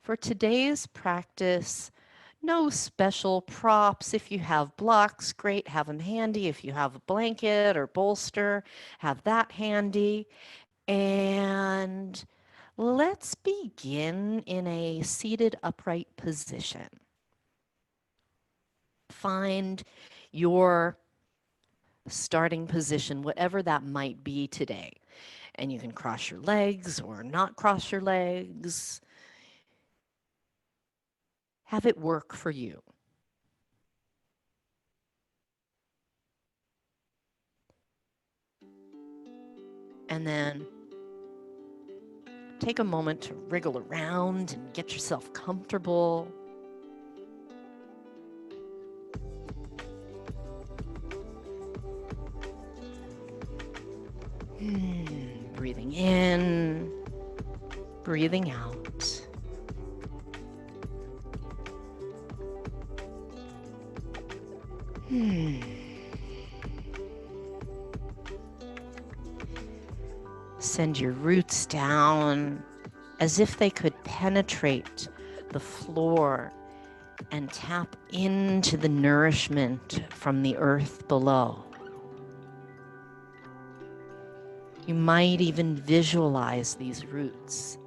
For today's practice, no special props. If you have blocks, great, have them handy. If you have a blanket or bolster, have that handy. And let's begin in a seated upright position. Find your starting position, whatever that might be today. And you can cross your legs or not cross your legs. Have it work for you. And then take a moment to wriggle around and get yourself comfortable. Breathing in, breathing out. Send your roots down as if they could penetrate the floor and tap into the nourishment from the earth below. You might even visualize these roots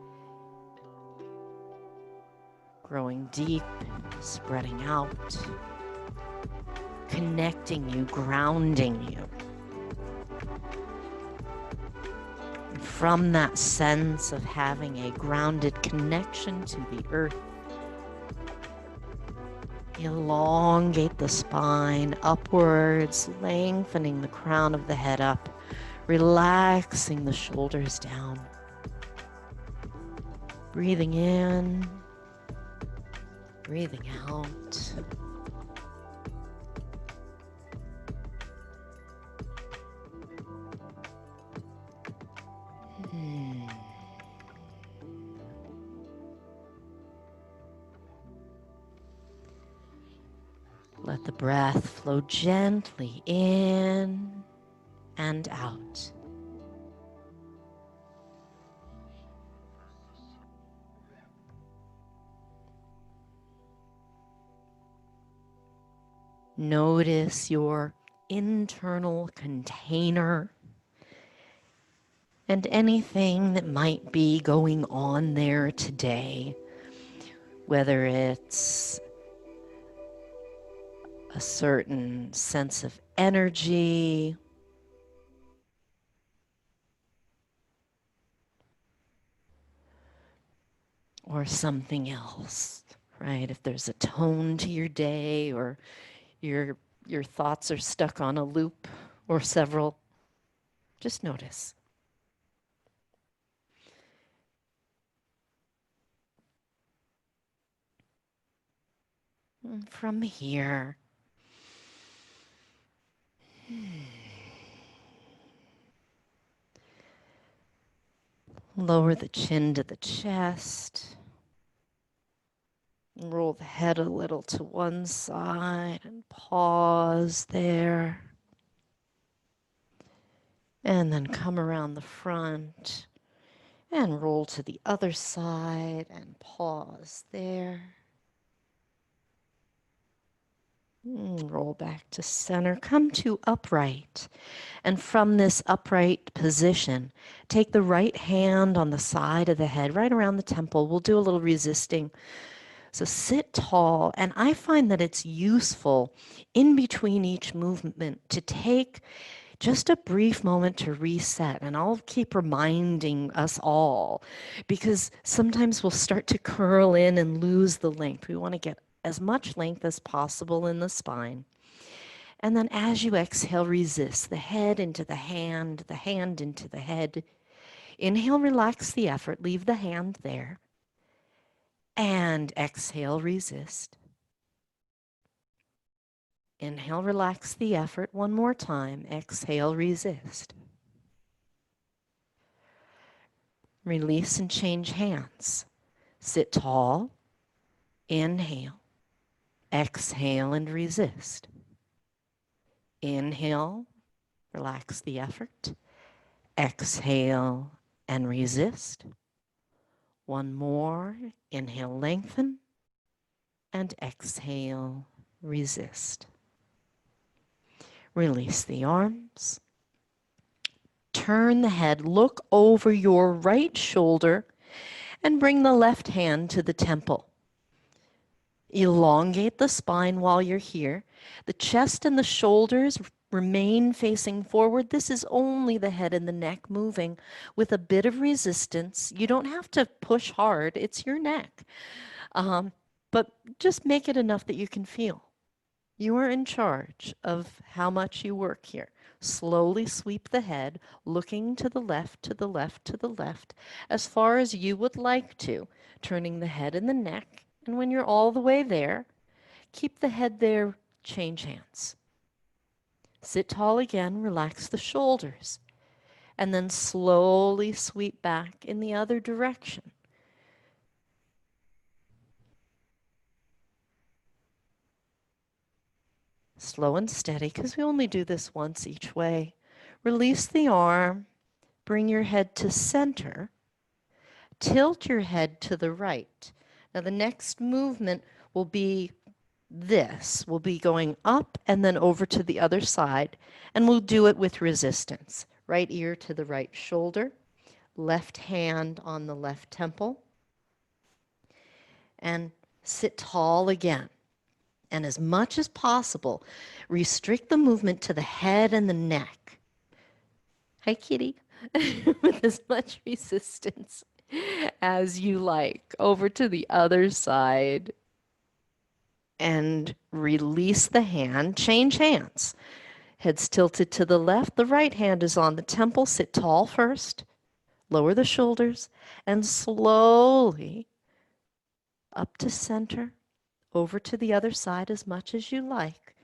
growing deep, spreading out, connecting you, grounding you. And from that sense of having a grounded connection to the earth, elongate the spine upwards, lengthening the crown of the head up, relaxing the shoulders down. Breathing in, breathing out. Let the breath flow gently in and out. Notice your internal container and anything that might be going on there today, whether it's a certain sense of energy, or something else, right? If there's a tone to your day, or your thoughts are stuck on a loop or several, just notice. And from here, lower the chin to the chest. Roll the head a little to one side and pause there. And then come around the front and roll to the other side and pause there. Roll back to center. Come to upright. And from this upright position, take the right hand on the side of the head, right around the temple. We'll do a little resisting. So sit tall, and I find that it's useful in between each movement to take just a brief moment to reset. And I'll keep reminding us all, because sometimes we'll start to curl in and lose the length. We want to get as much length as possible in the spine. And then as you exhale, resist the head into the hand into the head. Inhale, relax the effort, leave the hand there. And exhale, resist. Inhale, relax the effort. One more time. Exhale, resist. Release and change hands. Sit tall. Inhale. Exhale and resist. Inhale, relax the effort. Exhale and resist. One more. Inhale, lengthen, and exhale, resist. Release the arms. Turn the head, look over your right shoulder, and bring the left hand to the temple. Elongate the spine while you're here. The chest and the shoulders remain facing forward. This is only the head and the neck moving with a bit of resistance. You don't have to push hard, it's your neck. But just make it enough that you can feel. You are in charge of how much you work here. Slowly sweep the head, looking to the left, to the left, to the left, as far as you would like to, turning the head and the neck. And when you're all the way there, keep the head there, change hands. Sit tall again, relax the shoulders, and then slowly sweep back in the other direction. Slow and steady, because we only do this once each way. Release the arm, bring your head to center, tilt your head to the right. Now the next movement will be this. We'll be going up and then over to the other side, and we'll do it with resistance. Right ear to the right shoulder, left hand on the left temple, and sit tall again. And as much as possible, restrict the movement to the head and the neck. Hi, kitty. With as much resistance as you like. Over to the other side. And release the hand. Change hands. Head's tilted to the left. The right hand is on the temple. Sit tall first. Lower the shoulders. And slowly up to center. Over to the other side as much as you like,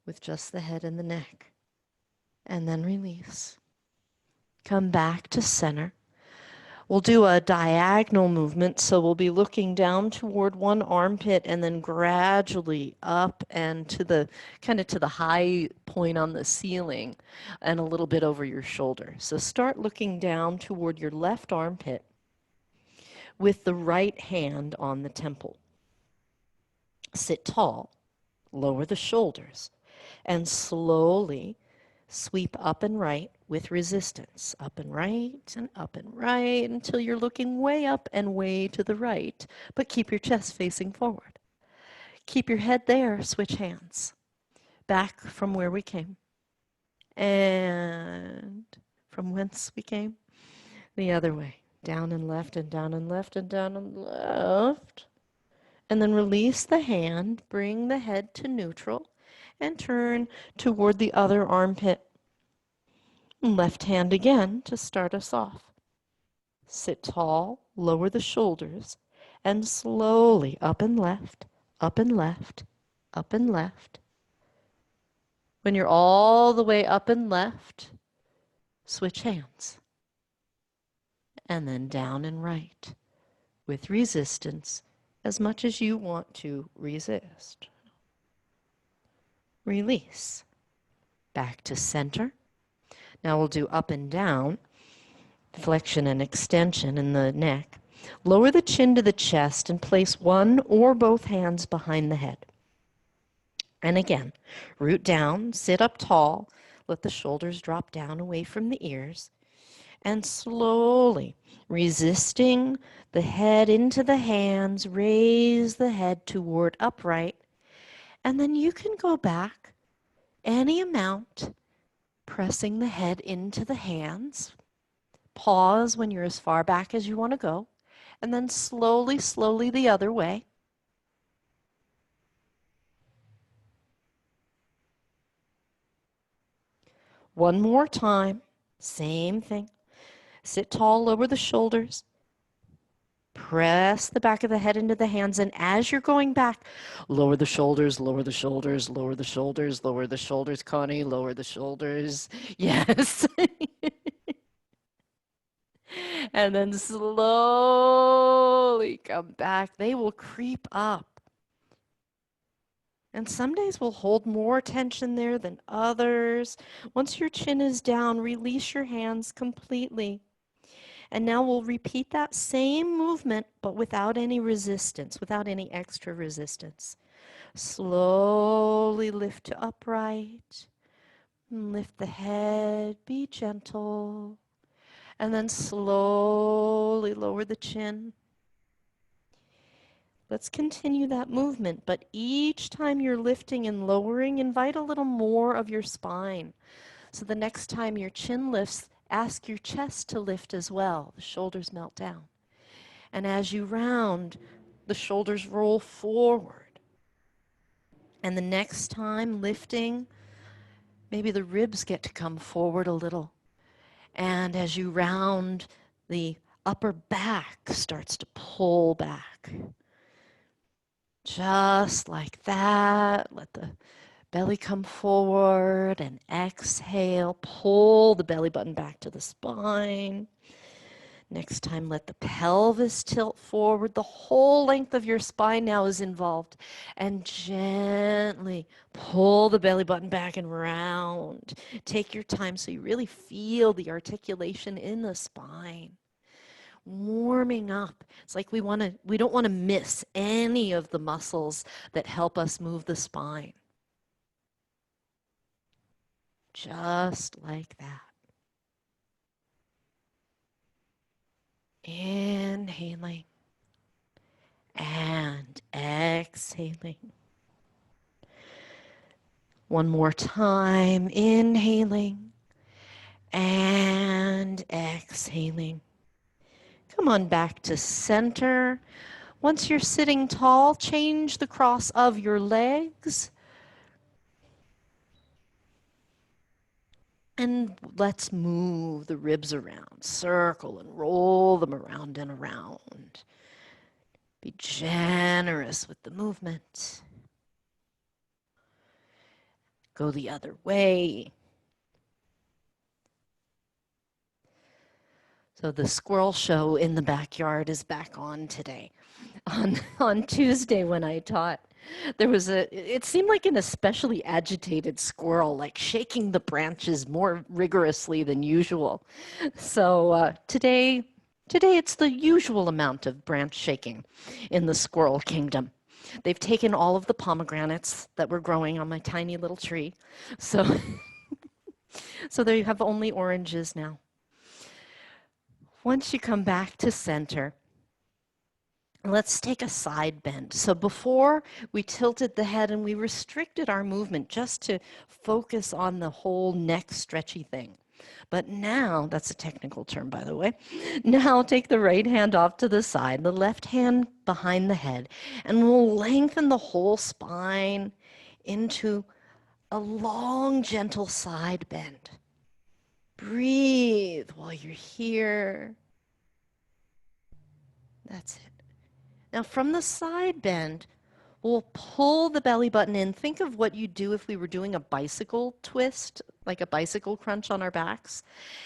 with just the head and the neck. And then release. Come back to center. We'll do a diagonal movement, so we'll be looking down toward one armpit and then gradually up and to the kind of to the high point on the ceiling and a little bit over your shoulder. So start looking down toward your left armpit with the right hand on the temple. Sit tall, lower the shoulders, and slowly sweep up and right with resistance. Up and right until you're looking way up and way to the right, but keep your chest facing forward. Keep your head there, switch hands. Back from where we came. And from whence we came, the other way. Down and left and down and left and down and left. And then release the hand, bring the head to neutral, and turn toward the other armpit. Left hand again to start us off. Sit tall, lower the shoulders, and slowly up and left, up and left, up and left. When you're all the way up and left, switch hands. And then down and right with resistance, as much as you want to resist. Release. Back to center. Now we'll do up and down, flexion and extension in the neck. Lower the chin to the chest and place one or both hands behind the head. And again, root down, sit up tall, let the shoulders drop down away from the ears, and slowly, resisting the head into the hands, raise the head toward upright, and then you can go back any amount, pressing the head into the hands. Pause when you're as far back as you want to go, and then slowly, slowly the other way. One more time, same thing. Sit tall, lower the shoulders. Press the back of the head into the hands, and as you're going back, lower the shoulders, lower the shoulders, lower the shoulders, lower the shoulders, Connie, lower the shoulders. Yes. And then slowly come back. They will creep up. And some days we'll hold more tension there than others. Once your chin is down, release your hands completely. And now we'll repeat that same movement, but without any resistance, without any extra resistance. Slowly lift to upright. Lift the head, be gentle. And then slowly lower the chin. Let's continue that movement, but each time you're lifting and lowering, invite a little more of your spine. So the next time your chin lifts, ask your chest to lift as well. The shoulders melt down. And as you round, the shoulders roll forward. And the next time lifting, maybe the ribs get to come forward a little. And as you round, the upper back starts to pull back. Just like that. Let the belly come forward and exhale. Pull the belly button back to the spine. Next time, let the pelvis tilt forward. The whole length of your spine now is involved. And gently pull the belly button back and round. Take your time so you really feel the articulation in the spine. Warming up. It's like we don't want to miss any of the muscles that help us move the spine. Just like that. Inhaling and exhaling. One more time, inhaling and exhaling. Come on back to center. Once you're sitting tall, change the cross of your legs. And let's move the ribs around, circle and roll them around and around. Be generous with the movement. Go the other way. So the squirrel show in the backyard is back on today. On Tuesday when I taught, it seemed like an especially agitated squirrel, like shaking the branches more rigorously than usual. So today it's the usual amount of branch shaking in the squirrel kingdom. They've taken all of the pomegranates that were growing on my tiny little tree. So, so there you have only oranges now. Once you come back to center, let's take a side bend. So before we tilted the head and we restricted our movement just to focus on the whole neck stretchy thing. But now, that's a technical term by the way, now take the right hand off to the side, the left hand behind the head, and we'll lengthen the whole spine into a long, gentle side bend. Breathe while you're here. That's it. Now from the side bend, we'll pull the belly button in. Think of what you'd do if we were doing a bicycle twist, like a bicycle crunch on our backs.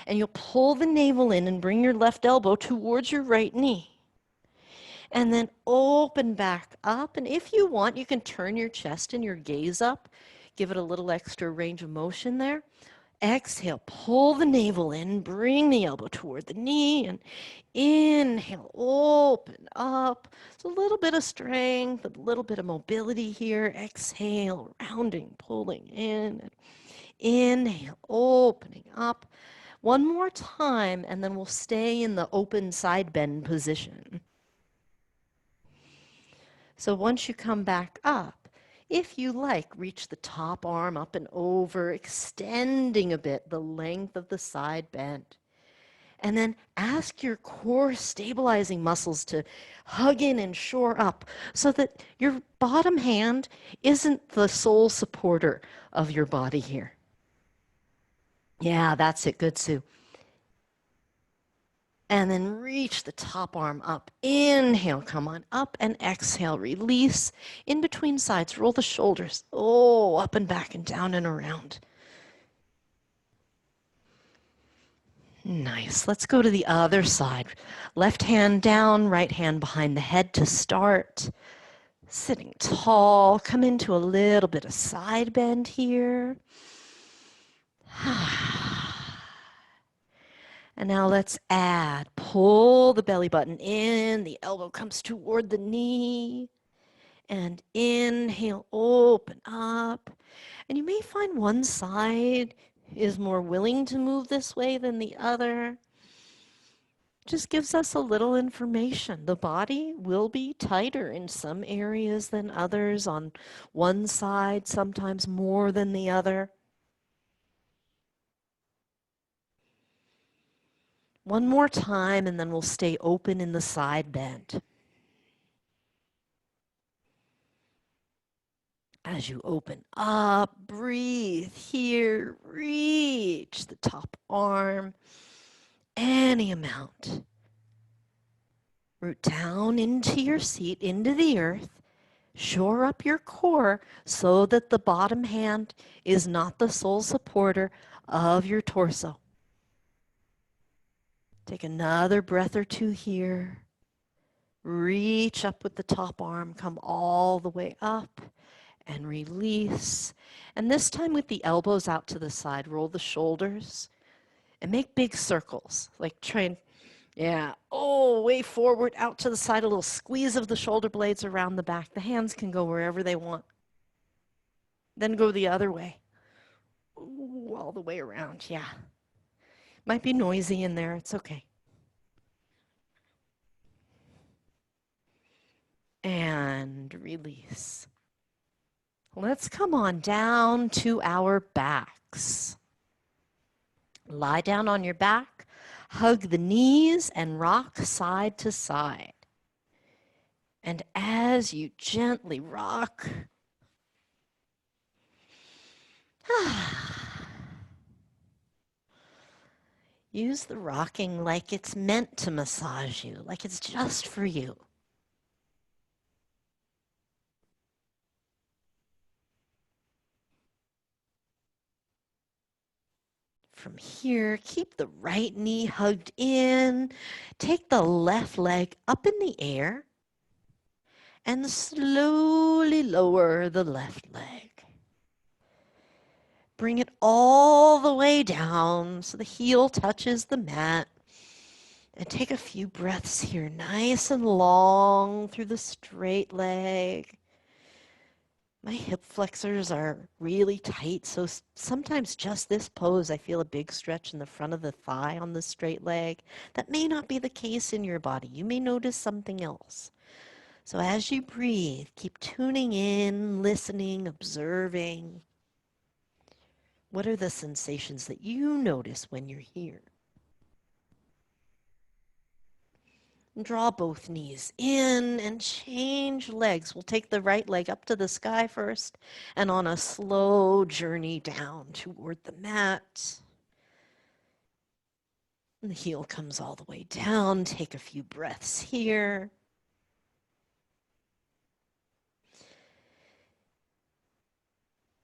And you'll pull the navel in and bring your left elbow towards your right knee. And then open back up. And if you want, you can turn your chest and your gaze up. Give it a little extra range of motion there. Exhale, pull the navel in, bring the elbow toward the knee, and inhale, open up. It's a little bit of strength, a little bit of mobility here. Exhale, rounding, pulling in. Inhale, opening up. One more time, and then we'll stay in the open side bend position. So once you come back up, if you like, reach the top arm up and over, extending a bit the length of the side bend. And then ask your core stabilizing muscles to hug in and shore up so that your bottom hand isn't the sole supporter of your body here. Yeah, that's it. Good, Sue. And then reach the top arm up. Inhale, come on up, and exhale, release. In between sides, roll the shoulders. Oh, up and back and down and around. Nice. Let's go to the other side. Left hand down, right hand behind the head to start. Sitting tall, come into a little bit of side bend here. And now let's add. Pull the belly button in. The elbow comes toward the knee. And inhale, open up. And you may find one side is more willing to move this way than the other. Just gives us a little information. The body will be tighter in some areas than others, on one side, sometimes more than the other. One more time, and then we'll stay open in the side bend. As you open up, breathe here, reach the top arm, any amount. Root down into your seat, into the earth. Shore up your core so that the bottom hand is not the sole supporter of your torso. Take another breath or two here. Reach up with the top arm, come all the way up and release. And this time with the elbows out to the side, roll the shoulders and make big circles. Like try and, yeah, oh, way forward, out to the side, a little squeeze of the shoulder blades around the back. The hands can go wherever they want. Then go the other way. Ooh, all the way around, yeah. Might be noisy in there, it's okay. And release. Let's come on down to our backs. Lie down on your back, hug the knees, and rock side to side. And as you gently rock, use the rocking like it's meant to massage you, like it's just for you. From here, keep the right knee hugged in. Take the left leg up in the air and slowly lower the left leg. Bring it all the way down so the heel touches the mat. And take a few breaths here, nice and long through the straight leg. My hip flexors are really tight, so sometimes just this pose, I feel a big stretch in the front of the thigh on the straight leg. That may not be the case in your body. You may notice something else. So as you breathe, keep tuning in, listening, observing. What are the sensations that you notice when you're here? Draw both knees in and change legs. We'll take the right leg up to the sky first and on a slow journey down toward the mat. And the heel comes all the way down. Take a few breaths here.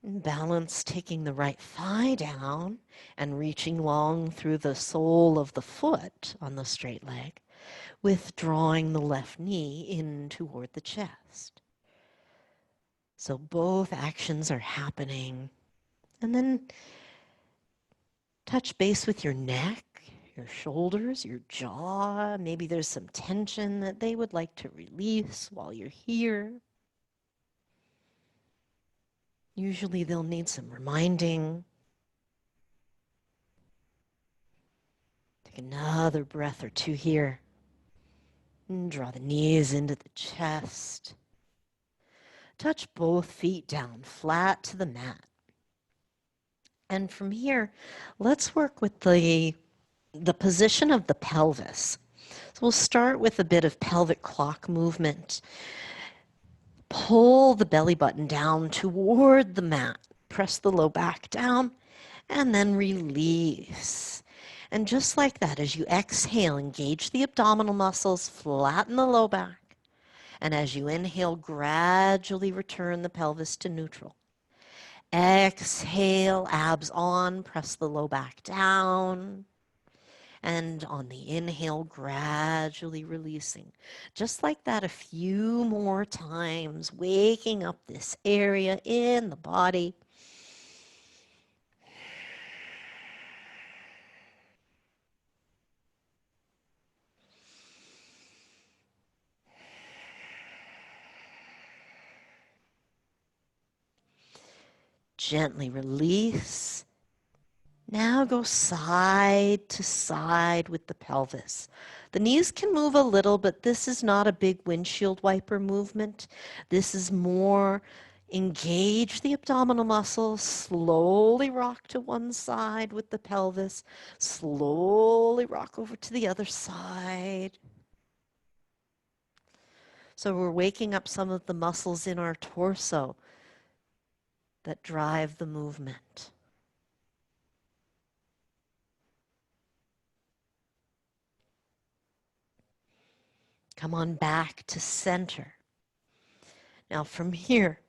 And balance, taking the right thigh down and reaching long through the sole of the foot on the straight leg, withdrawing the left knee in toward the chest. So both actions are happening. And then touch base with your neck, your shoulders, your jaw. Maybe there's some tension that they would like to release while you're here. Usually they'll need some reminding. Take another breath or two here. And draw the knees into the chest. Touch both feet down flat to the mat. And from here, let's work with the position of the pelvis. So we'll start with a bit of pelvic clock movement. Pull the belly button down toward the mat. Press the low back down and then release. And just like that, as you exhale, engage the abdominal muscles, flatten the low back. And as you inhale, gradually return the pelvis to neutral. Exhale, abs on, press the low back down. And on the inhale, gradually releasing. Just like that, a few more times, waking up this area in the body. Gently release. Now go side to side with the pelvis. The knees can move a little, but this is not a big windshield wiper movement. This is more engage the abdominal muscles, slowly rock to one side with the pelvis, slowly rock over to the other side. So we're waking up some of the muscles in our torso that drive the movement. Come on back to center. Now from here,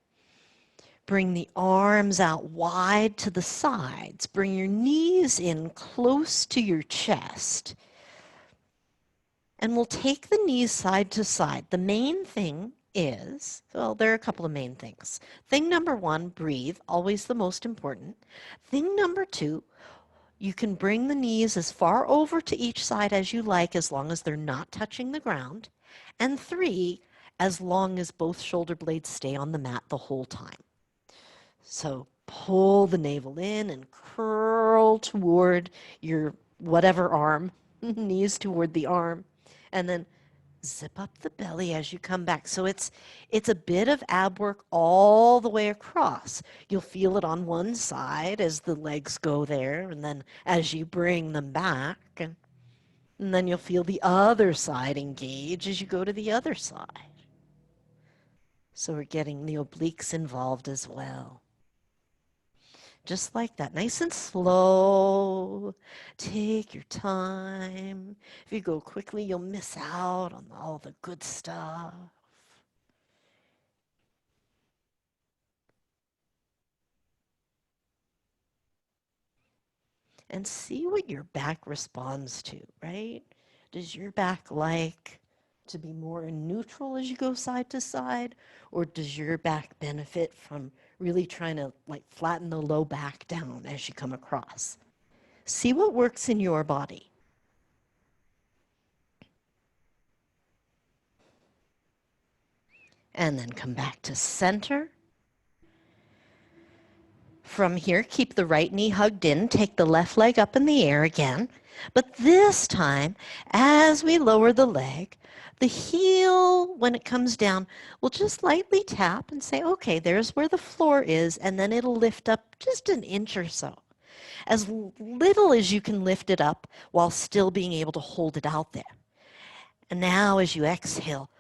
bring the arms out wide to the sides. Bring your knees in close to your chest. And we'll take the knees side to side. The main thing is, well, there are a couple of main things. Thing number one, breathe, always the most important. Thing number two, you can bring the knees as far over to each side as you like, as long as they're not touching the ground. And three, as long as both shoulder blades stay on the mat the whole time. So pull the navel in and curl toward your whatever arm, knees toward the arm, and then zip up the belly as you come back. So it's a bit of ab work all the way across. You'll feel it on one side as the legs go there, and then as you bring them back, and then you'll feel the other side engage as you go to the other side. So we're getting the obliques involved as well. Just like that, nice and slow. Take your time. If you go quickly, you'll miss out on all the good stuff. And see what your back responds to, right? Does your back like to be more neutral as you go side to side? Or does your back benefit from really trying to like flatten the low back down as you come across? See what works in your body. And then come back to center. From here, keep the right knee hugged in. Take the left leg up in the air again. But this time, as we lower the leg, the heel, when it comes down, will just lightly tap and say, okay, there's where the floor is, and then it'll lift up just an inch or so. As little as you can lift it up while still being able to hold it out there. And now as you exhale,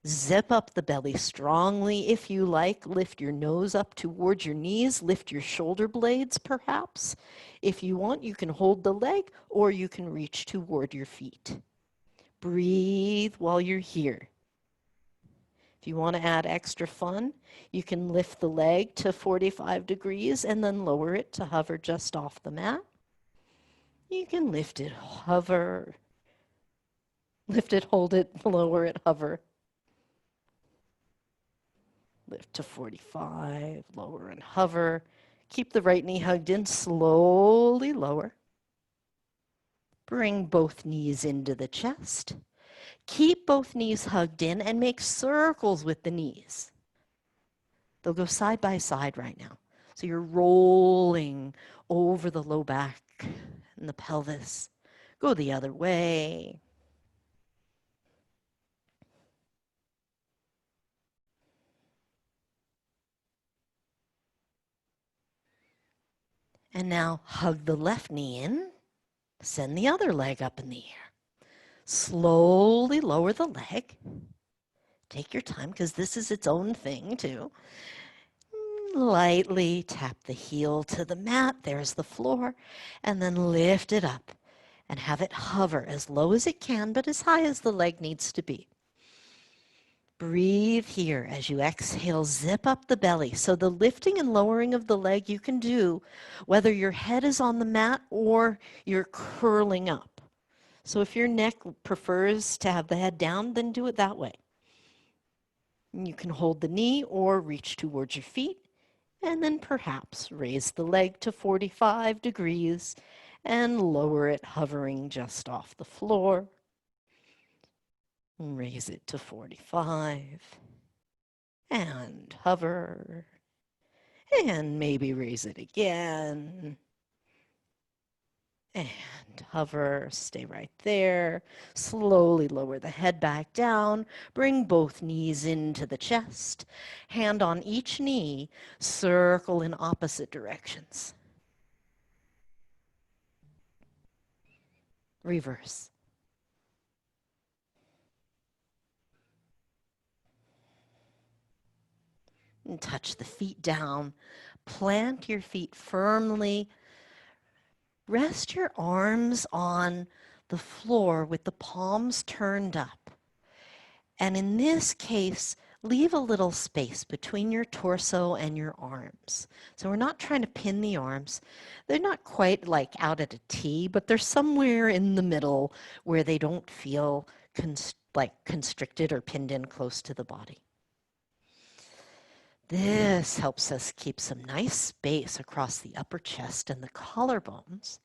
zip up the belly strongly if you like. Lift your nose up towards your knees. Lift your shoulder blades, perhaps. If you want, you can hold the leg or you can reach toward your feet. Breathe while you're here. If you want to add extra fun, you can lift the leg to 45 degrees and then lower it to hover just off the mat. You can lift it, hover. Lift it, hold it, lower it, hover. Lift to 45, lower and hover. Keep the right knee hugged in, slowly lower. Bring both knees into the chest. Keep both knees hugged in and make circles with the knees. They'll go side by side right now. So you're rolling over the low back and the pelvis. Go the other way. And now hug the left knee in. Send the other leg up in the air. Slowly lower the leg. Take your time because this is its own thing too. Lightly tap the heel to the mat. There's the floor. And then lift it up and have it hover as low as it can, but as high as the leg needs to be. Breathe here as you exhale, zip up the belly. So the lifting and lowering of the leg you can do whether your head is on the mat or you're curling up. So if your neck prefers to have the head down, then do it that way. You can hold the knee or reach towards your feet and then perhaps raise the leg to 45 degrees and lower it, hovering just off the floor. Raise it to 45 and hover And maybe raise it again. And hover, stay right there. Slowly lower the head back down. Bring both knees into the chest. Hand on each knee, circle in opposite directions. Reverse. And touch the feet down. Plant your feet firmly. Rest your arms on the floor with the palms turned up. And in this case, leave a little space between your torso and your arms. So we're not trying to pin the arms. They're not quite like out at a T, but they're somewhere in the middle where they don't feel like constricted or pinned in close to the body. This helps us keep some nice space across the upper chest and the collarbones.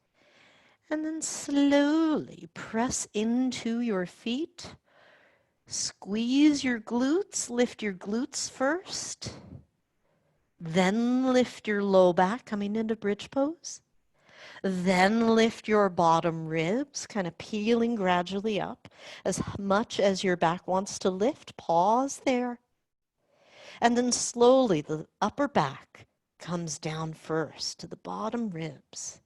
And then slowly press into your feet. Squeeze your glutes, lift your glutes first. Then lift your low back, coming into bridge pose. Then lift your bottom ribs, kind of peeling gradually up. As much as your back wants to lift, pause there. And then slowly the upper back comes down first to the bottom ribs.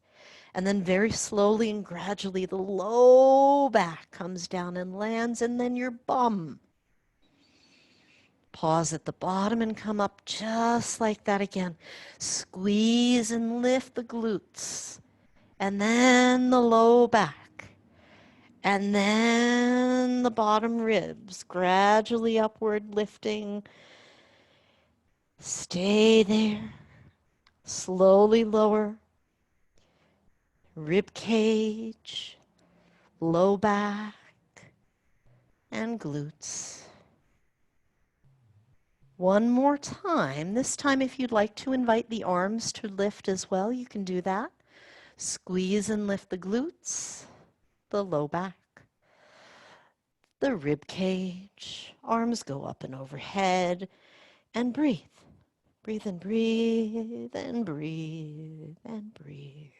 And then very slowly and gradually the low back comes down and lands, and then your bum. Pause at the bottom and come up just like that again. Squeeze and lift the glutes. And then the low back. And then the bottom ribs, gradually upward lifting. Stay there. Slowly lower. Rib cage, low back, and glutes. One more time. This time, if you'd like to invite the arms to lift as well, you can do that. Squeeze and lift the glutes, the low back, the rib cage. Arms go up and overhead, and breathe. Breathe and breathe and breathe and breathe.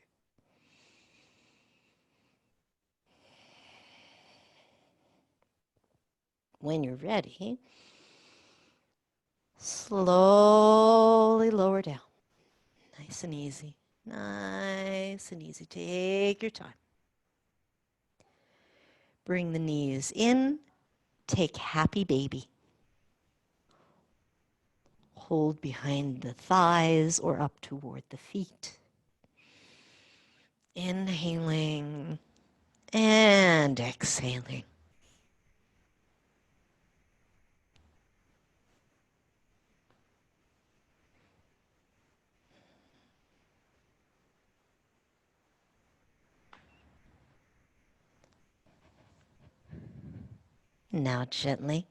When you're ready, slowly lower down. Nice and easy. Nice and easy. Take your time. Bring the knees in. Take happy baby. Hold behind the thighs or up toward the feet. Inhaling and exhaling. Now gently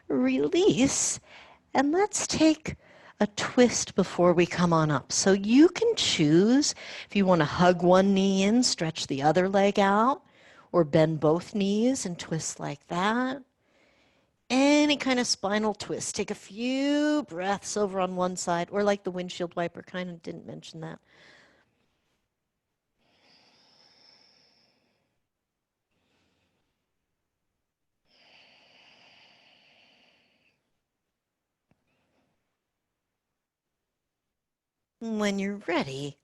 release, and let's take a twist before we come on up. So you can choose if you want to hug one knee in, stretch the other leg out, or bend both knees and twist like that. Any kind of spinal twist. Take a few breaths over on one side, or like the windshield wiper, kind of didn't mention that. When you're ready,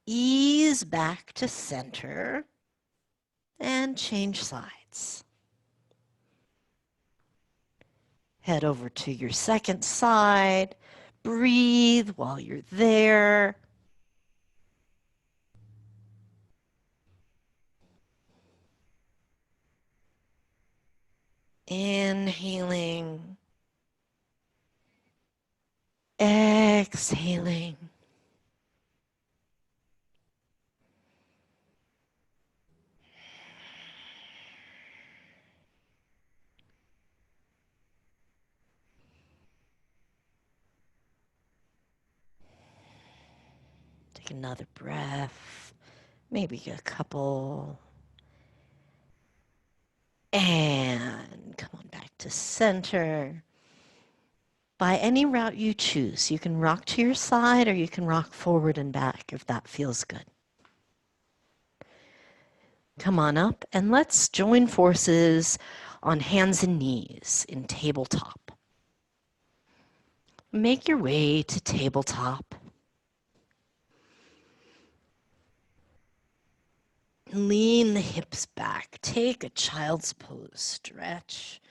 ease back to center and change sides. Head over to your second side. Breathe while you're there. Inhaling. Exhaling. Take another breath. Maybe a couple. And come on back to center. by any route you choose. You can rock to your side or you can rock forward and back if that feels good. Come on up and let's join forces on hands and knees in tabletop. Make your way to tabletop. Lean the hips back. Take a child's pose. Stretch.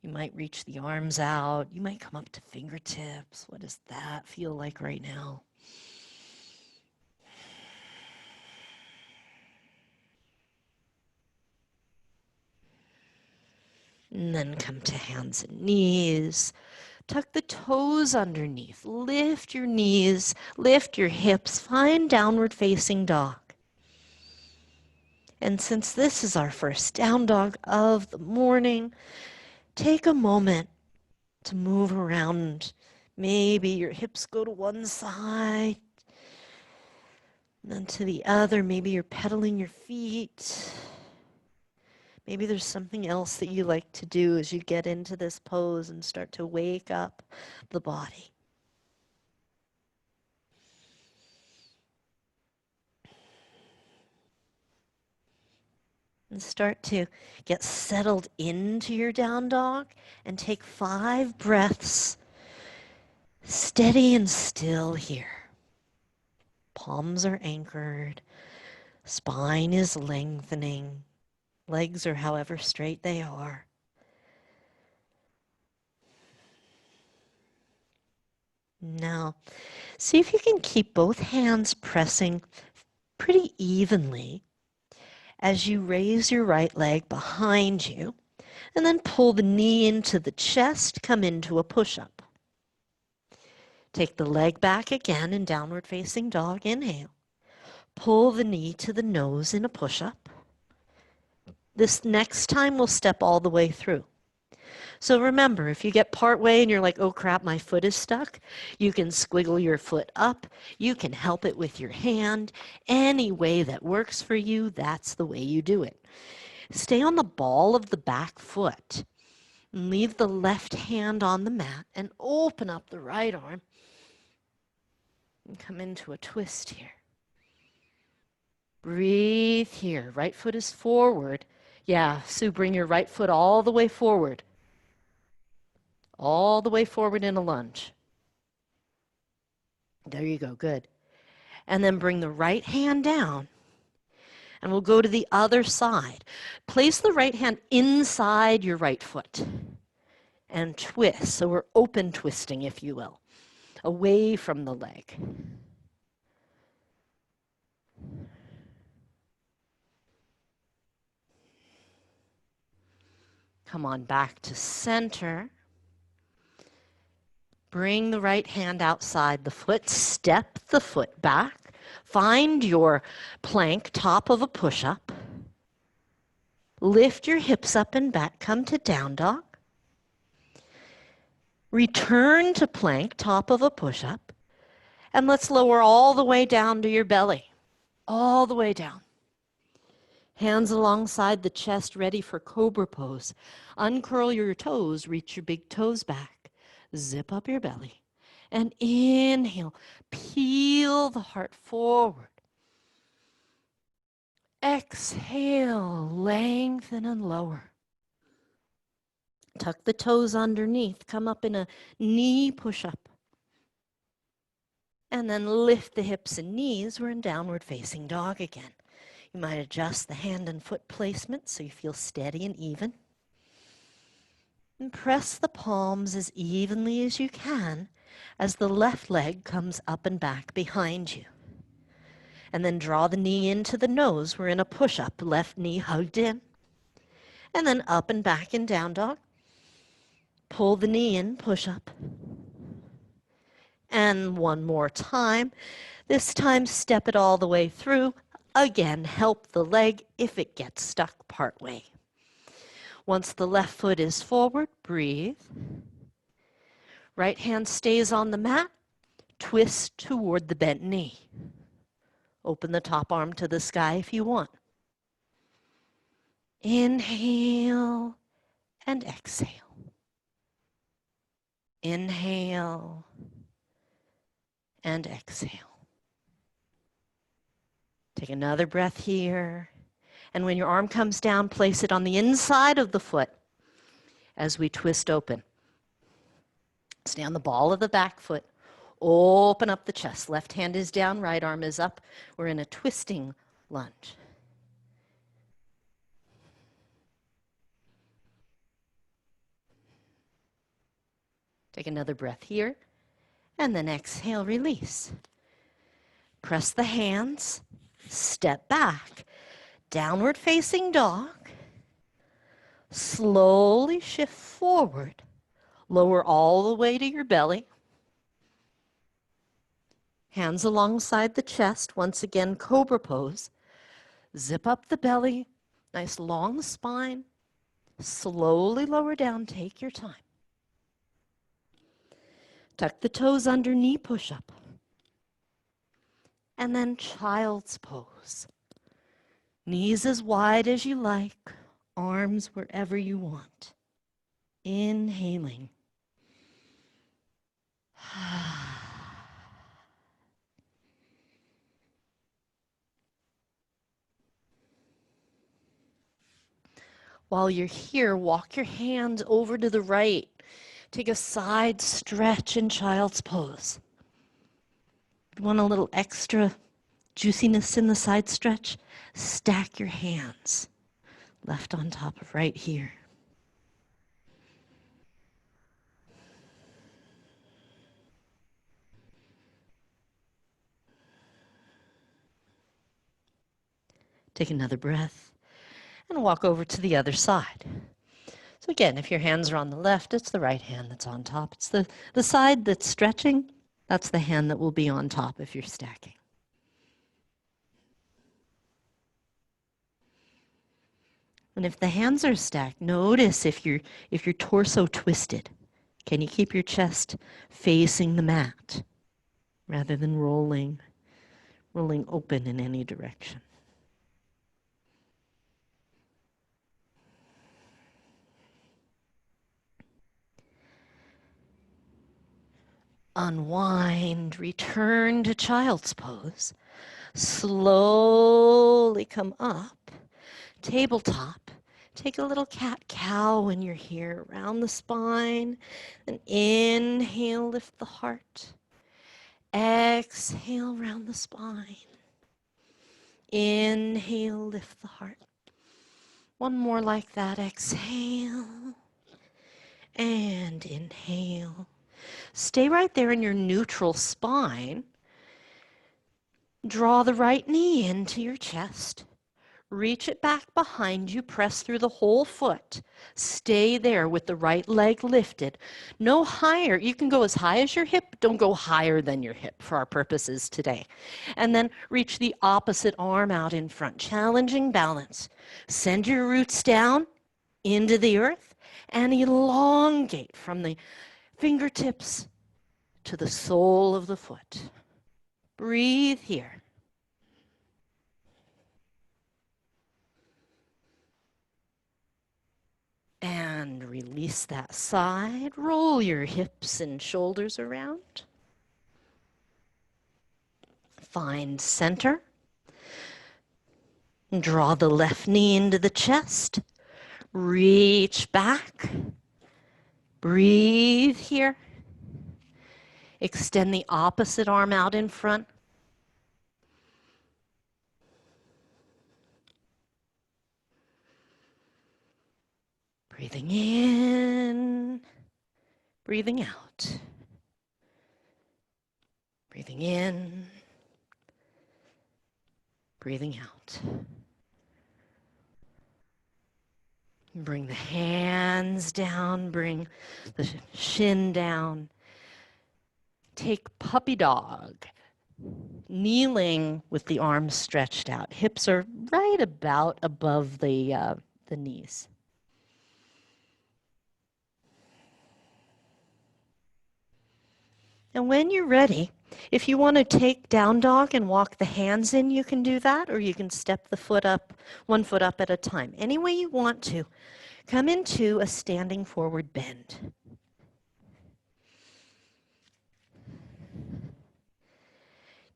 You might reach the arms out. You might come up to fingertips. What does that feel like right now? And then come to hands and knees. Tuck the toes underneath. Lift your knees. Lift your hips. Find downward facing dog. And since this is our first down dog of the morning, take a moment to move around. Maybe your hips go to one side, and then to the other. Maybe you're pedaling your feet. Maybe there's something else that you like to do as you get into this pose and start to wake up the body. And start to get settled into your down dog and take 5 breaths, steady and still here. Palms are anchored, spine is lengthening, legs are however straight they are. Now, see if you can keep both hands pressing pretty evenly as you raise your right leg behind you, and then pull the knee into the chest, come into a push-up. Take the leg back again in downward facing dog, inhale. Pull the knee to the nose in a push-up. This next time we'll step all the way through. So remember, if you get part way and you're like, oh crap, my foot is stuck, you can squiggle your foot up. You can help it with your hand. Any way that works for you, that's the way you do it. Stay on the ball of the back foot. And leave the left hand on the mat and open up the right arm. And come into a twist here. Breathe here. Right foot is forward. Yeah, Sue, bring your right foot all the way forward. All the way forward in a lunge. There you go, good. And then bring the right hand down. And we'll go to the other side. Place the right hand inside your right foot. And twist. So we're open twisting, if you will. Away from the leg. Come on back to center. Bring the right hand outside the foot. Step the foot back. Find your plank, top of a push-up. Lift your hips up and back. Come to down dog. Return to plank, top of a push-up. And let's lower all the way down to your belly. All the way down. Hands alongside the chest, ready for cobra pose. Uncurl your toes, reach your big toes back. Zip up your belly. And inhale, peel the heart forward. Exhale, lengthen and lower. Tuck the toes underneath, come up in a knee push-up. And then lift the hips and knees. We're in downward facing dog again. You might adjust the hand and foot placement so you feel steady and even. And press the palms as evenly as you can as the left leg comes up and back behind you. And then draw the knee into the nose. We're in a push-up, left knee hugged in. And then up and back in down dog. Pull the knee in, push up. And one more time. This time, step it all the way through. Again, help the leg if it gets stuck part way. Once the left foot is forward, breathe. Right hand stays on the mat. Twist toward the bent knee. Open the top arm to the sky if you want. Inhale and exhale. Inhale and exhale. Take another breath here. And when your arm comes down, place it on the inside of the foot as we twist open. Stay on the ball of the back foot. Open up the chest. Left hand is down, right arm is up. We're in a twisting lunge. Take another breath here, and then exhale, release. Press the hands, step back, downward facing dog. Slowly shift forward. Lower all the way to your belly. Hands alongside the chest. Once again, cobra pose. Zip up the belly. Nice long spine. Slowly lower down. Take your time. Tuck the toes under, knee push-up. And then child's pose. Knees as wide as you like. Arms wherever you want. Inhaling. While you're here, walk your hands over to the right. Take a side stretch in child's pose. If you want a little extra juiciness in the side stretch, stack your hands. Left on top of right here. Take another breath and walk over to the other side. So again, if your hands are on the left, it's the right hand that's on top. It's the side that's stretching, that's the hand that will be on top if you're stacking. And if the hands are stacked, notice if your torso twisted. Can you keep your chest facing the mat rather than rolling open in any direction? Unwind, return to child's pose. Slowly come up, tabletop. Take a little cat-cow when you're here, around the spine. And inhale, lift the heart. Exhale, round the spine. Inhale, lift the heart. One more like that. Exhale. And inhale. Stay right there in your neutral spine. Draw the right knee into your chest. Reach it back behind you. Press through the whole foot. Stay there with the right leg lifted. No higher. You can go as high as your hip. Don't go higher than your hip for our purposes today. And then reach the opposite arm out in front. Challenging balance. Send your roots down into the earth and elongate from the fingertips to the sole of the foot. Breathe here. And release that side. Roll your hips and shoulders around. Find center. Draw the left knee into the chest. Reach back. Breathe here. Extend the opposite arm out in front. Breathing in, breathing out. Breathing in, breathing out. Bring the hands down, bring the shin down. Take puppy dog, kneeling with the arms stretched out. Hips are right about above the knees. And when you're ready, if you want to take down dog and walk the hands in, you can do that, or you can step the foot up, one foot up at a time. Any way you want to. Come into a standing forward bend.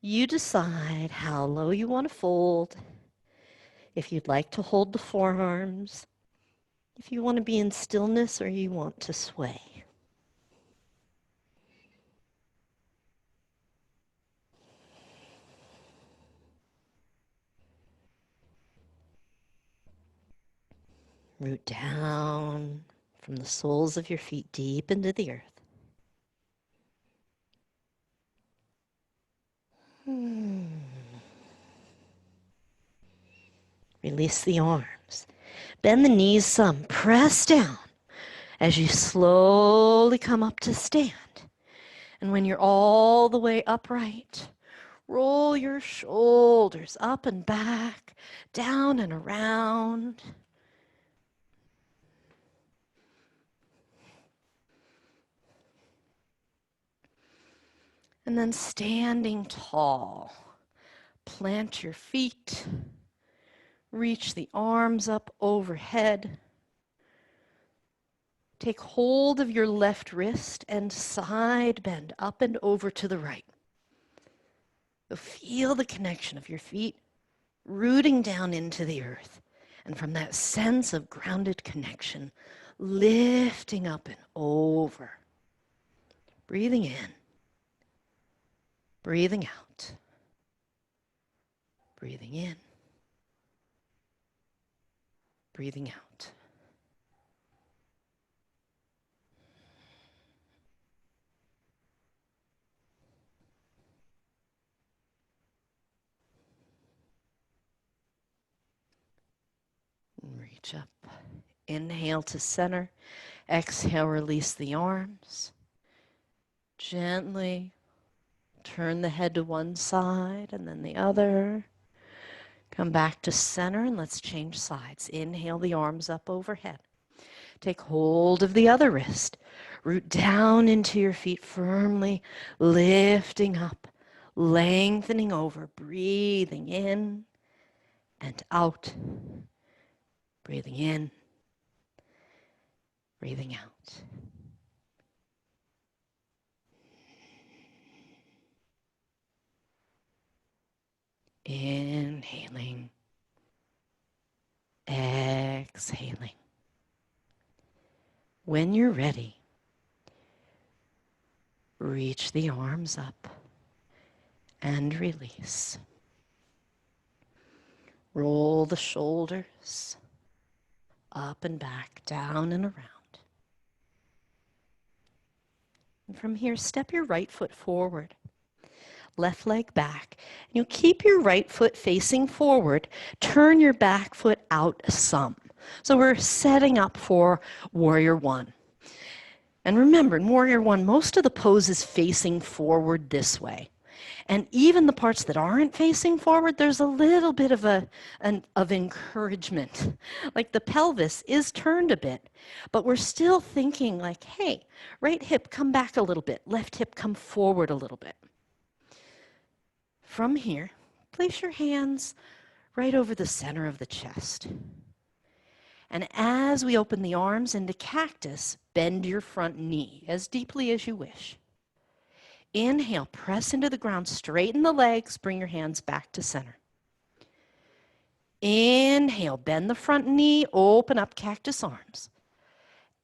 You decide how low you want to fold, if you'd like to hold the forearms, if you want to be in stillness or you want to sway. Root down from the soles of your feet deep into the earth. Release the arms. Bend the knees some. Press down as you slowly come up to stand. And when you're all the way upright, roll your shoulders up and back, down and around. And then standing tall, plant your feet, reach the arms up overhead. Take hold of your left wrist and side bend up and over to the right. So feel the connection of your feet rooting down into the earth. And from that sense of grounded connection, lifting up and over. Breathing in, breathing out, breathing in, breathing out. Reach up. Inhale to center. Exhale, release the arms. Gently turn the head to one side and then the other. Come back to center and let's change sides. Inhale the arms up overhead. Take hold of the other wrist. Root down into your feet firmly, lifting up, lengthening over, breathing in and out. Breathing in, breathing out. Inhaling, exhaling. When you're ready, reach the arms up and release. Roll the shoulders up and back, down and around. And from here, step your right foot forward, left leg back. You keep your right foot facing forward, turn your back foot out some. So we're setting up for Warrior One. And remember, in Warrior One, most of the pose is facing forward this way. And even the parts that aren't facing forward, there's a little bit of encouragement. Like the pelvis is turned a bit, but we're still thinking like, hey, right hip come back a little bit, left hip come forward a little bit. From here, place your hands right over the center of the chest. And as we open the arms into cactus, bend your front knee as deeply as you wish. Inhale, press into the ground, straighten the legs, bring your hands back to center. Inhale, bend the front knee, open up cactus arms.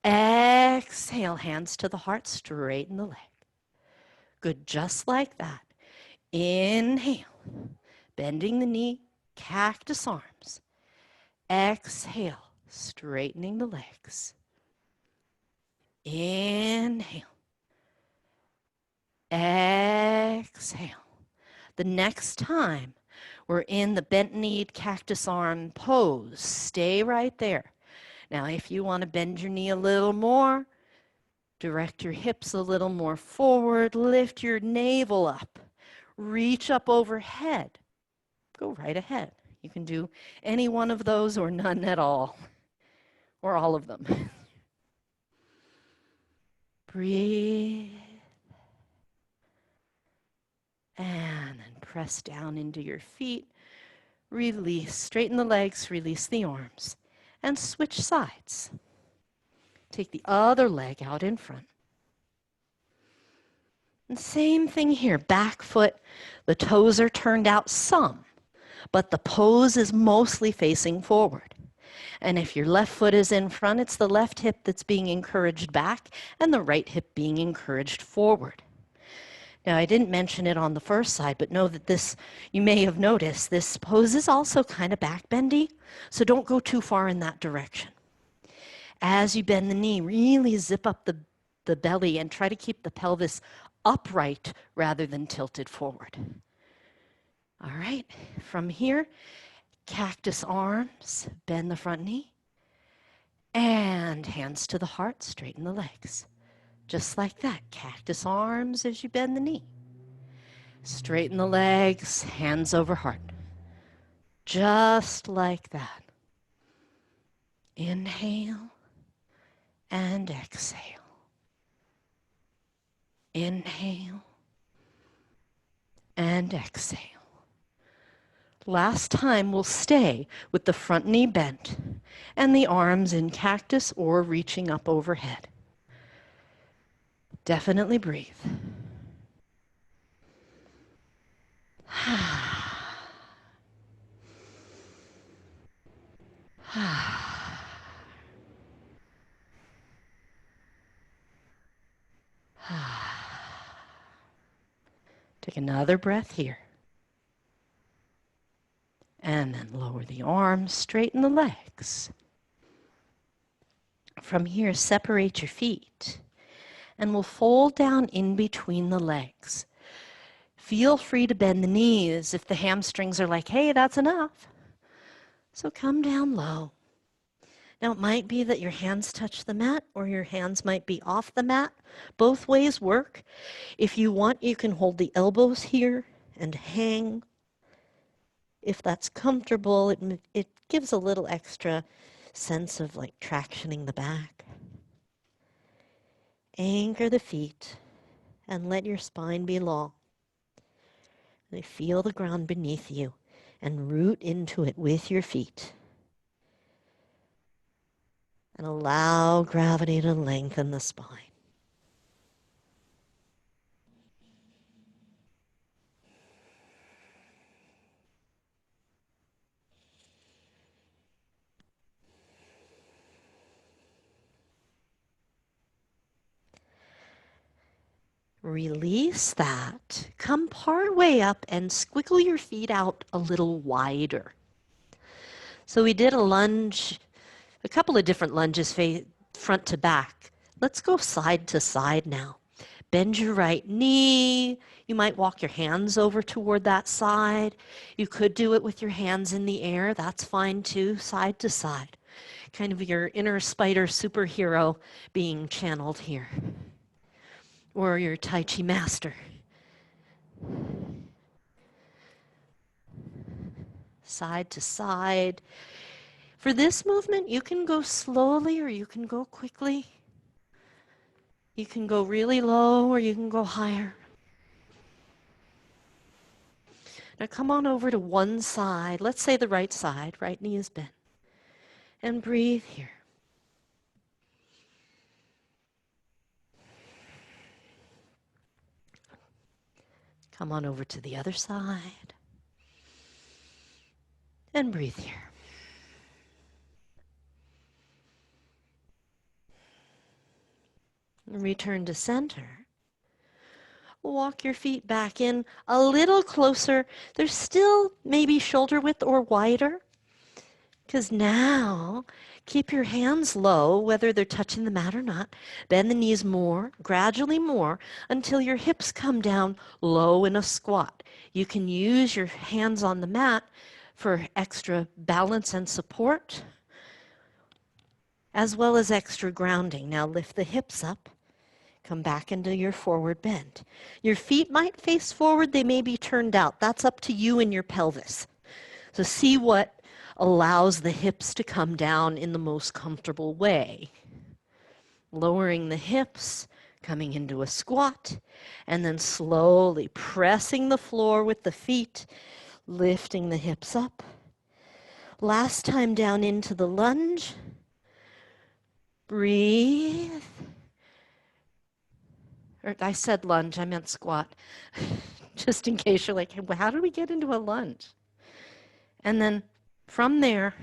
Exhale, hands to the heart, straighten the leg. Good, just like that. Inhale, bending the knee, cactus arms. Exhale, straightening the legs. Inhale. Exhale. The next time we're in the bent-kneed cactus arm pose, stay right there. Now, if you want to bend your knee a little more, direct your hips a little more forward, lift your navel up, reach up overhead. Go right ahead. You can do any one of those or none at all, or all of them. Breathe. And then press down into your feet. Release, straighten the legs, release the arms, and switch sides. Take the other leg out in front. Same thing here, back foot, the toes are turned out some, but the pose is mostly facing forward. And if your left foot is in front, it's the left hip that's being encouraged back and the right hip being encouraged forward. Now, I didn't mention it on the first side, but know that this, you may have noticed, this pose is also kind of back bendy, so don't go too far in that direction. As you bend the knee, really zip up the belly and try to keep the pelvis upright rather than tilted forward. All right, from here, cactus arms, bend the front knee, and hands to the heart, straighten the legs. Just like that, cactus arms as you bend the knee. Straighten the legs, hands over heart. Just like that. Inhale and exhale. Inhale and exhale. Last time we'll stay with the front knee bent and the arms in cactus or reaching up overhead. Definitely breathe. Take another breath here. And then lower the arms, straighten the legs. From here, separate your feet. And we'll fold down in between the legs. Feel free to bend the knees if the hamstrings are like, hey, that's enough. So come down low. Now, it might be that your hands touch the mat or your hands might be off the mat. Both ways work. If you want, you can hold the elbows here and hang. If that's comfortable, it gives a little extra sense of like tractioning the back. Anchor the feet and let your spine be long. Feel the ground beneath you and root into it with your feet. And allow gravity to lengthen the spine. Release that. Come part way up and squiggle your feet out a little wider. So we did a lunge, a couple of different lunges front to back. Let's go side to side now. Bend your right knee. You might walk your hands over toward that side. You could do it with your hands in the air. That's fine too, side to side. Kind of your inner spider superhero being channeled here. Or your Tai Chi master. Side to side. For this movement, you can go slowly or you can go quickly. You can go really low or you can go higher. Now come on over to one side. Let's say the right side. Right knee is bent. And breathe here. Come on over to the other side. And breathe here. Return to center. Walk your feet back in a little closer. They're still maybe shoulder width or wider. Because now, keep your hands low, whether they're touching the mat or not. Bend the knees more, gradually more, until your hips come down low in a squat. You can use your hands on the mat for extra balance and support, as well as extra grounding. Now lift the hips up. Come back into your forward bend. Your feet might face forward. They may be turned out. That's up to you and your pelvis. So see what allows the hips to come down in the most comfortable way. Lowering the hips, coming into a squat, and then slowly pressing the floor with the feet, lifting the hips up. Last time down into the lunge. Breathe. Or I said lunge, I meant squat. Just in case you're like, hey, well, how do we get into a lunge? And then from there,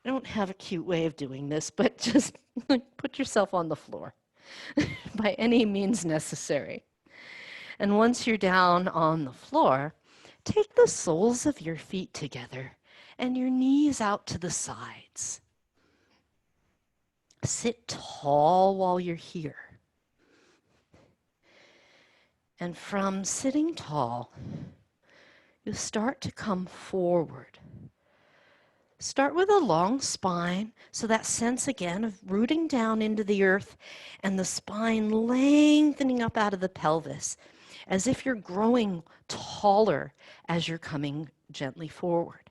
I don't have a cute way of doing this, but just put yourself on the floor by any means necessary. And once you're down on the floor, take the soles of your feet together and your knees out to the sides. Sit tall while you're here. And from sitting tall, you start to come forward. Start with a long spine, so that sense again of rooting down into the earth and the spine lengthening up out of the pelvis, as if you're growing taller as you're coming gently forward.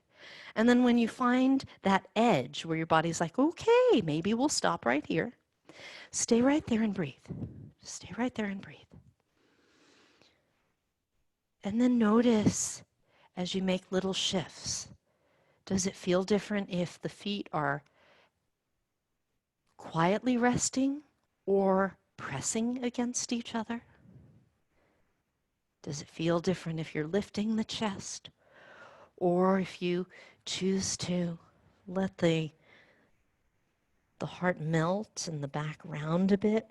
And then when you find that edge where your body's like, okay, maybe we'll stop right here, stay right there and breathe. Stay right there and breathe. And then notice as you make little shifts. Does it feel different if the feet are quietly resting or pressing against each other? Does it feel different if you're lifting the chest or if you choose to let the heart melt and the back round a bit?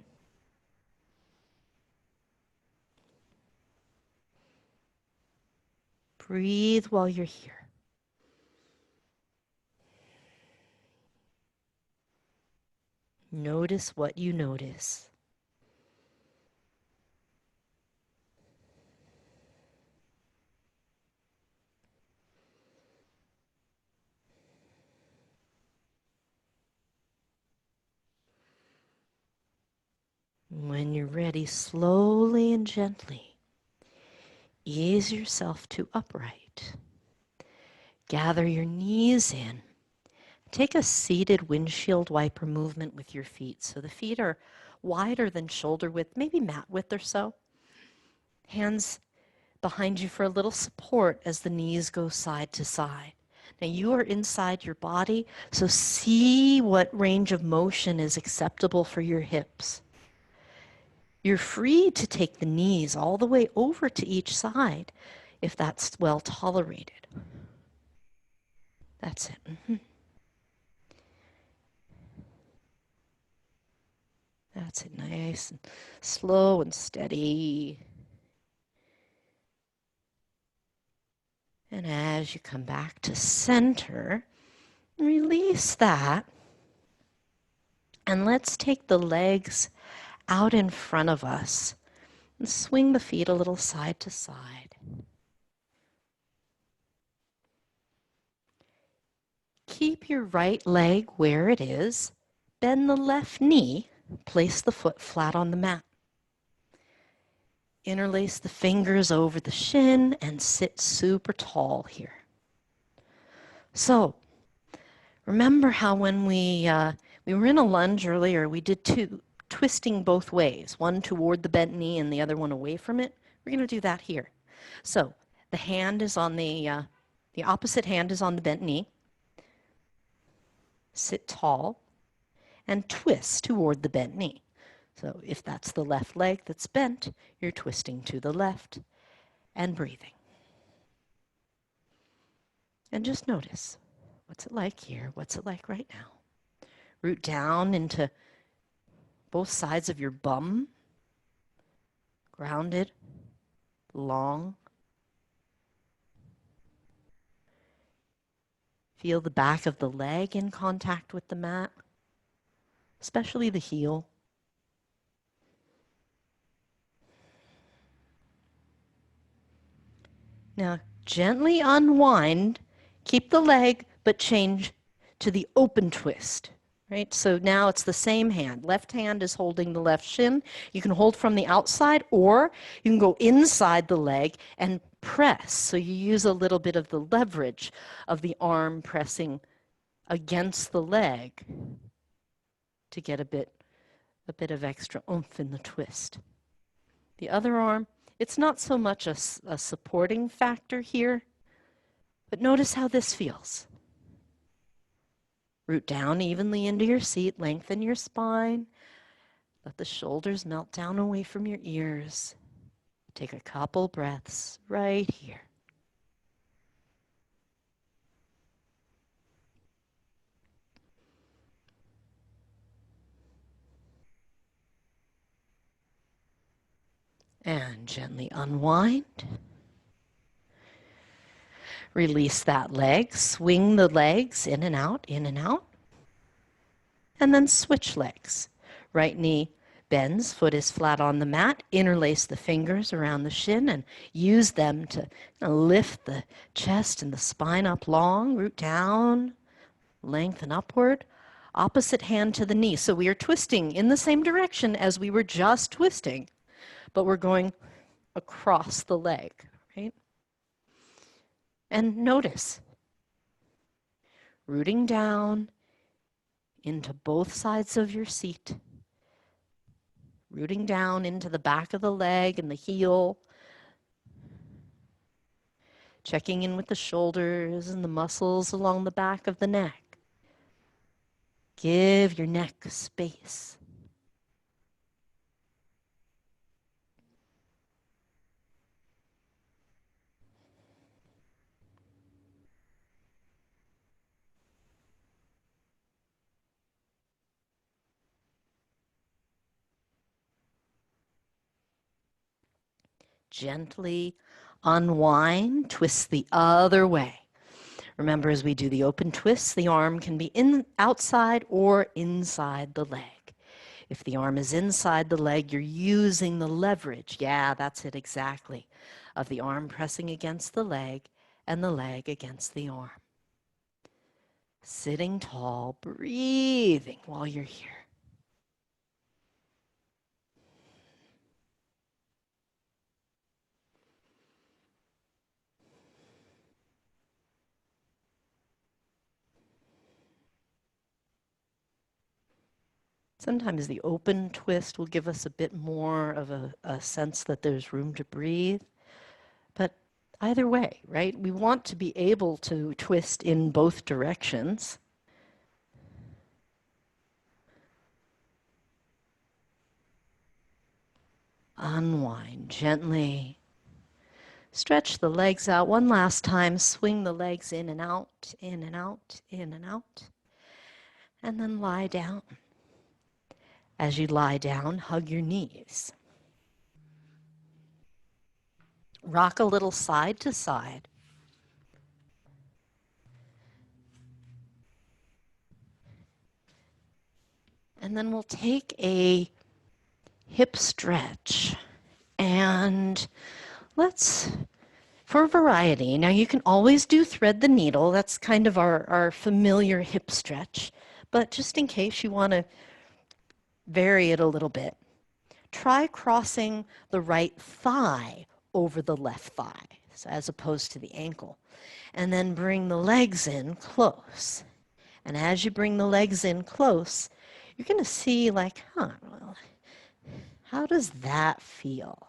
Breathe while you're here. Notice what you notice. When you're ready, slowly and gently, ease yourself to upright. Gather your knees in. Take a seated windshield wiper movement with your feet. So the feet are wider than shoulder width, maybe mat width or so. Hands behind you for a little support as the knees go side to side. Now you are inside your body, so see what range of motion is acceptable for your hips. You're free to take the knees all the way over to each side if that's well tolerated. That's it. Mm-hmm. That's it, nice and slow and steady. And as you come back to center, release that. And let's take the legs out in front of us and swing the feet a little side to side. Keep your right leg where it is. Bend the left knee. Place the foot flat on the mat. Interlace the fingers over the shin and sit super tall here. So, remember how when we were in a lunge earlier, we did two twisting both ways, one toward the bent knee and the other one away from it? We're going to do that here. So, the hand is on the opposite hand is on the bent knee. Sit tall and twist toward the bent knee. So if that's the left leg that's bent, you're twisting to the left and breathing. And just notice, what's it like here? What's it like right now? Root down into both sides of your bum. Grounded, long. Feel the back of the leg in contact with the mat, especially the heel. Now, gently unwind, keep the leg, but change to the open twist, right? So now it's the same hand. Left hand is holding the left shin. You can hold from the outside, or you can go inside the leg and press. So you use a little bit of the leverage of the arm pressing against the leg to get a bit of extra oomph in the twist. The other arm, it's not so much a supporting factor here, but notice how this feels. Root down evenly into your seat, lengthen your spine, Let the shoulders melt down away from your ears. Take a couple breaths right here. And gently unwind. Release that leg. Swing the legs in and out, in and out. And then switch legs. Right knee bends, foot is flat on the mat. Interlace the fingers around the shin and use them to lift the chest and the spine up long, root down, lengthen upward. Opposite hand to the knee. So we are twisting in the same direction as we were just twisting, but we're going across the leg, right? And notice, rooting down into both sides of your seat, rooting down into the back of the leg and the heel, checking in with the shoulders and the muscles along the back of the neck. Give your neck space. Gently unwind, twist the other way. Remember, as we do the open twists, the arm can be outside or inside the leg. If the arm is inside the leg, you're using the leverage. Yeah, that's it exactly. Of the arm pressing against the leg and the leg against the arm. Sitting tall, breathing while you're here. Sometimes the open twist will give us a bit more of a sense that there's room to breathe. But either way, right? We want to be able to twist in both directions. Unwind gently. Stretch the legs out one last time. Swing the legs in and out, in and out, in and out. And then lie down. As you lie down, hug your knees. Rock a little side to side. And then we'll take a hip stretch. And let's, for variety, now you can always do thread the needle. That's kind of our familiar hip stretch. But just in case you want to vary it a little bit, try crossing the right thigh over the left thigh, so as opposed to the ankle. And then bring the legs in close. And as you bring the legs in close, you're going to see like, well, how does that feel?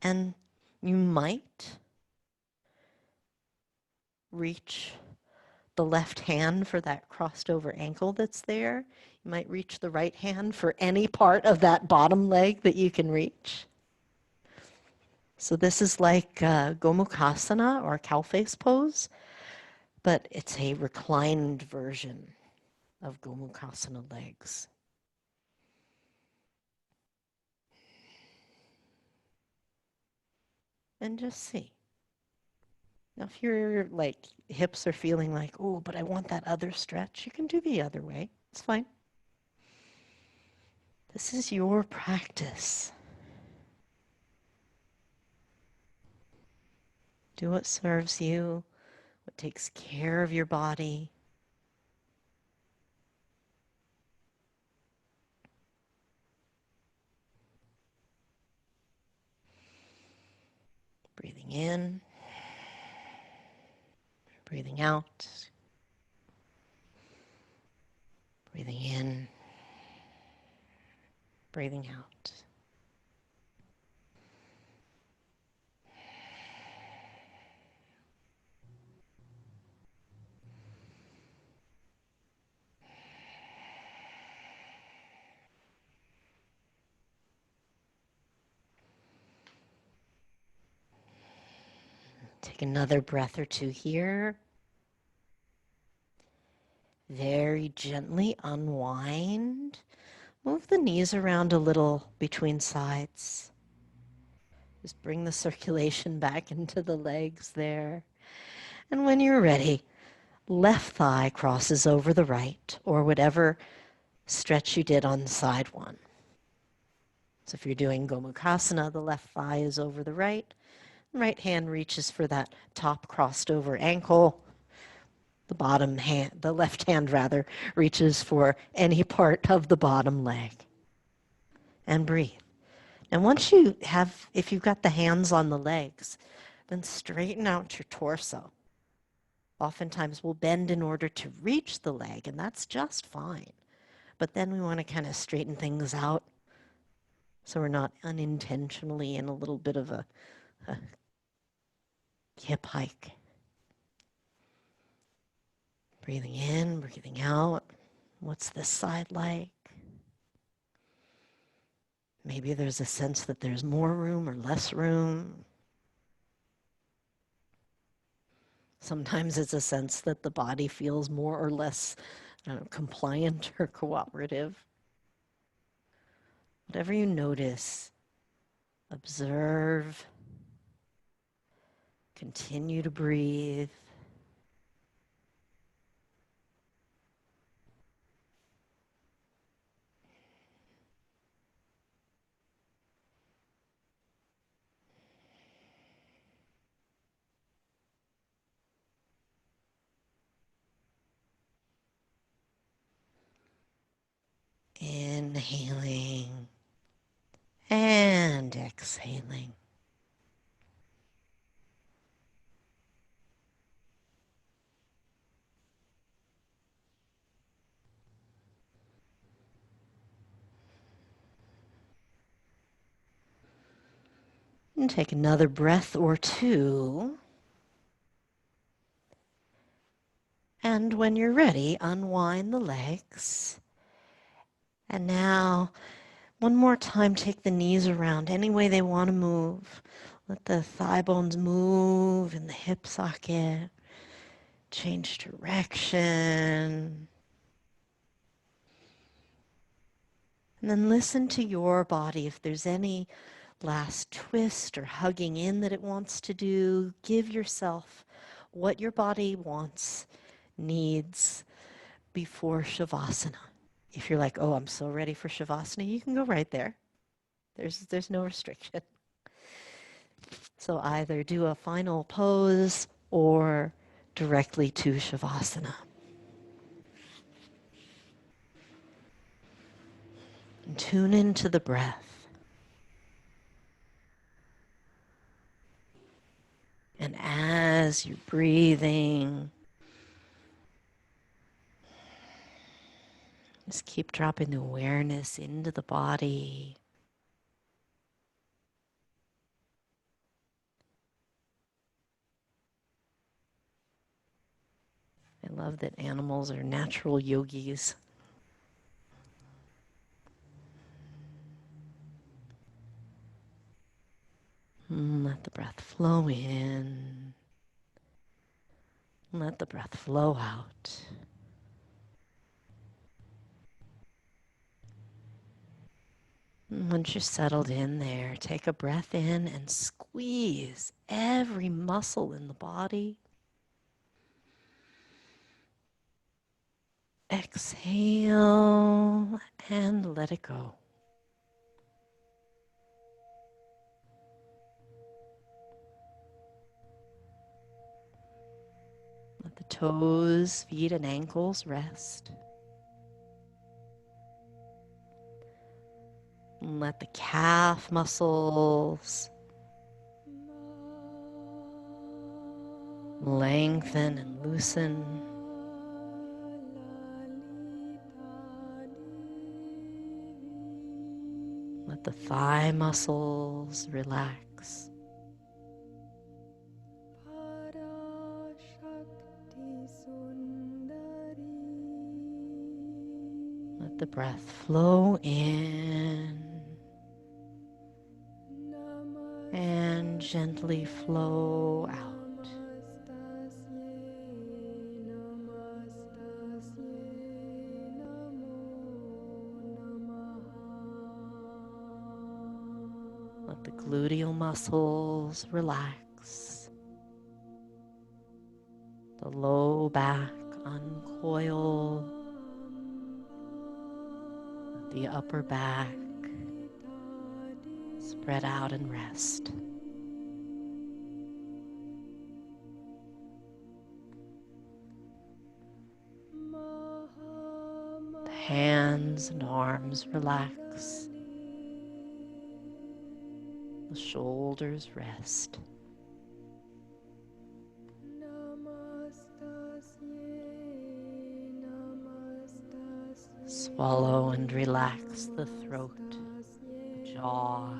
And you might reach the left hand for that crossed over ankle that's there. You might reach the right hand for any part of that bottom leg that you can reach. So this is like Gomukhasana or cow face pose, but it's a reclined version of Gomukhasana legs. And just see. Now, if your hips are feeling like, oh, but I want that other stretch, you can do the other way. It's fine. This is your practice. Do what serves you, what takes care of your body. Breathing in, breathing out, breathing in, breathing out. Take another breath or two here. Very gently unwind. Move the knees around a little between sides. Just bring the circulation back into the legs there. And when you're ready, left thigh crosses over the right, or whatever stretch you did on side one. So if you're doing Gomukhasana, the left thigh is over the right hand reaches for that top crossed over ankle. The left hand rather, reaches for any part of the bottom leg. And breathe. And once if you've got the hands on the legs, then straighten out your torso. Oftentimes we'll bend in order to reach the leg, and that's just fine. But then we want to kind of straighten things out so we're not unintentionally in a little bit of a hip hike. Breathing in, breathing out. What's this side like? Maybe there's a sense that there's more room or less room. Sometimes it's a sense that the body feels more or less, compliant or cooperative. Whatever you notice, observe, continue to breathe. Inhaling and exhaling. And take another breath or two. And when you're ready, unwind the legs. And now, one more time, take the knees around any way they want to move. Let the thigh bones move in the hip socket. Change direction. And then listen to your body. If there's any last twist or hugging in that it wants to do, give yourself what your body wants, needs before Shavasana. If you're like, oh, I'm so ready for Shavasana, you can go right there. There's no restriction. So either do a final pose or directly to Shavasana. And tune into the breath. And as you're breathing, just keep dropping the awareness into the body. I love that animals are natural yogis. Let the breath flow in. Let the breath flow out. And once you're settled in there, take a breath in and squeeze every muscle in the body. Exhale and let it go. Let the toes, feet, and ankles rest. And let the calf muscles lengthen and loosen. Let the thigh muscles relax. Let the breath flow in and gently flow out. The gluteal muscles relax. The low back uncoil. The upper back spread out and rest. The hands and arms relax. The shoulders rest. Swallow and relax the throat, the jaw,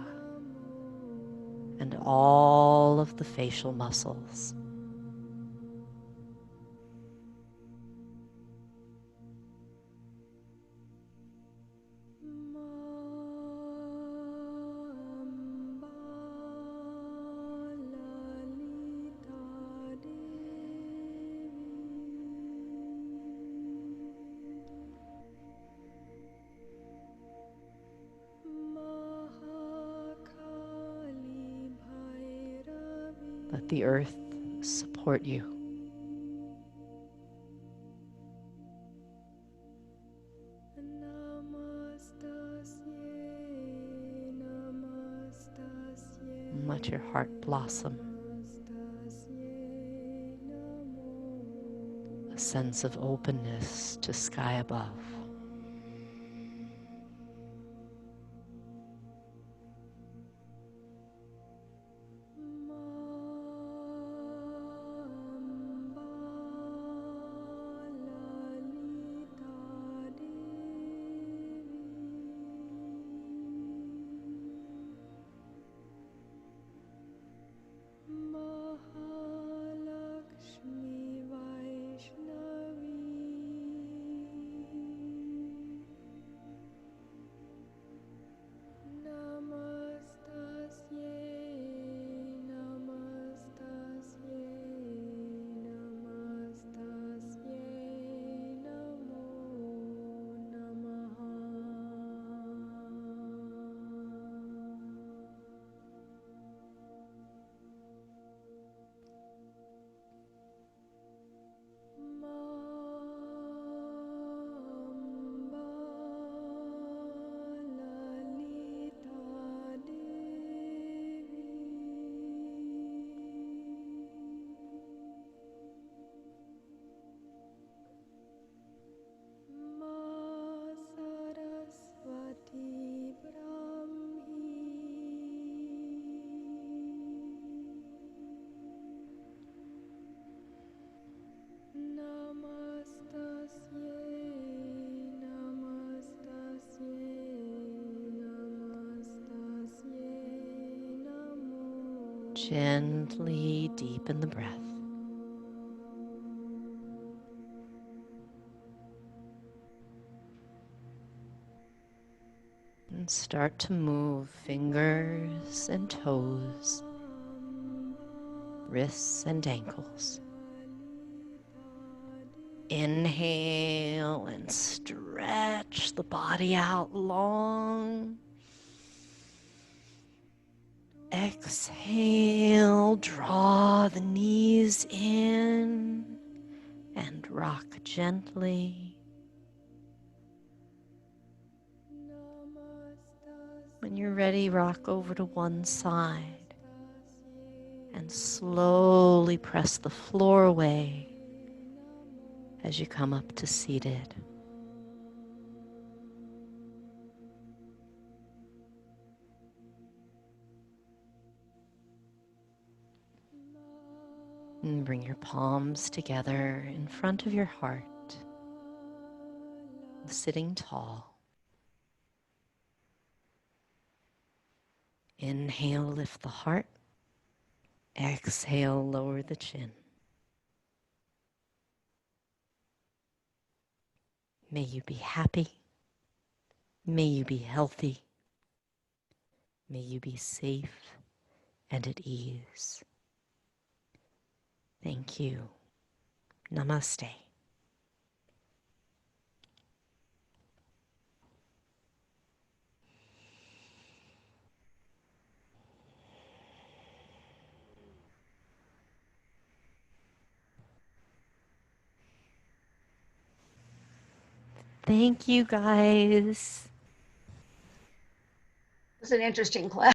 and all of the facial muscles. Let the earth support you. Let your heart blossom. A sense of openness to sky above. Gently deepen the breath. And start to move fingers and toes, wrists and ankles. Inhale and stretch the body out long. Exhale, draw the knees in and rock gently. When you're ready, rock over to one side and slowly press the floor away as you come up to seated. And bring your palms together in front of your heart, sitting tall. Inhale, lift the heart. Exhale, lower the chin. May you be happy. May you be healthy. May you be safe and at ease. Thank you. Namaste. Thank you, guys. It was an interesting class.